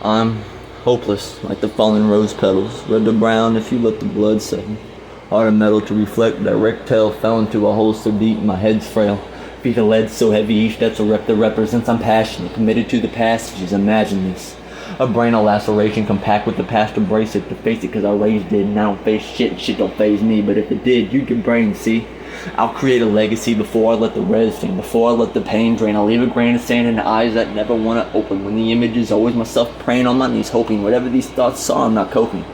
I'm hopeless, like the fallen rose petals, red to brown if you let the blood settle. Heart of metal to reflect, direct tale fell into a hole so deep my head's frail. Feet of lead so heavy each step's a rep that represents I'm passionate, committed to the passages, imagine this. A brain a laceration, compact with the past, embrace it, to face it cause I raised it, and I don't face shit don't faze me, but if it did, you'd get brain, see? I'll create a legacy before I let the res sting, before I let the pain drain. I'll leave a grain of sand in the eyes that never want to open, when the image is always myself praying on my knees, hoping whatever these thoughts are, I'm not coping.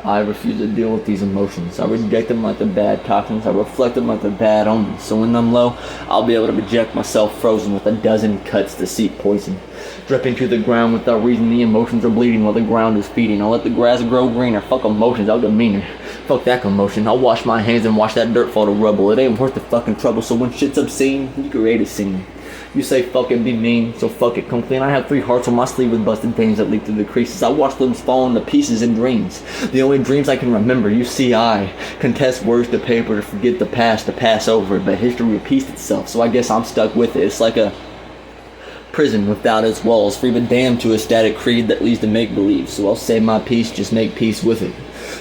I refuse to deal with these emotions. I reject them like the bad toxins. I reflect them like the bad omens. So when I'm low, I'll be able to project myself frozen with a dozen cuts to seek poison. Dripping to the ground without reason, the emotions are bleeding while the ground is feeding. I'll let the grass grow greener. Fuck emotions, I'll demeanor. Fuck that commotion. I'll wash my hands and watch that dirt fall to rubble. It ain't worth the fucking trouble, so when shit's obscene, you create a scene. You say fuck it, be mean, so fuck it, come clean. I have 3 hearts on my sleeve with busted veins that leak through the creases. I watch them fall into pieces in dreams. The only dreams I can remember, you see I contest words to paper to forget the past, to pass over it. But history repeats itself, so I guess I'm stuck with it. It's like a prison without its walls, free but damned to a static creed that leads to make-believe. So I'll say my piece, just make peace with it.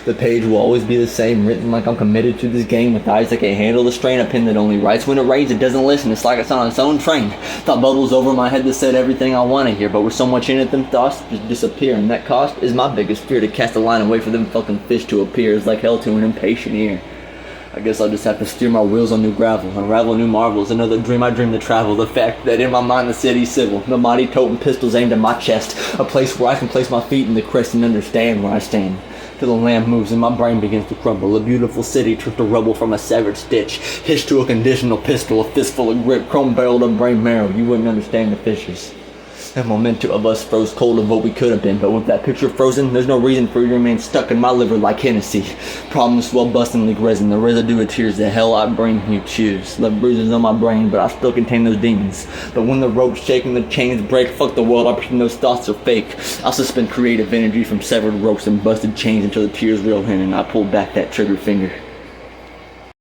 The page will always be the same, written like I'm committed to this game, with eyes that can't handle the strain, a pen that only writes when it rains, it doesn't listen, it's like it's on its own train. Thought bubbles over my head that said everything I want to hear, but with so much in it, them thoughts just disappear, and that cost is my biggest fear, to cast a line and wait for them fucking fish to appear is like hell to an impatient ear. I guess I'll just have to steer my wheels on new gravel, unravel new marvels, another dream I dream to travel, the fact that in my mind the city's civil, the mighty totem pistols aimed at my chest, a place where I can place my feet in the crest and understand where I stand. Till the lamp moves and my brain begins to crumble. A beautiful city turns to rubble from a severed stitch. Hitched to a conditional pistol, a fistful of grip, chrome barreled of brain marrow. You wouldn't understand the fissures. A memento of us froze cold of what we could have been. But with that picture frozen, there's no reason for you to remain stuck in my liver like Hennessy. Problems swell, bust, and leak resin. The residue of tears, the hell I bring, you choose. Left bruises on my brain, but I still contain those demons. But when the rope's shaking, the chains break. Fuck the world, I pretend those thoughts are fake. I'll suspend creative energy from severed ropes and busted chains until the tears reel in and I pull back that trigger finger.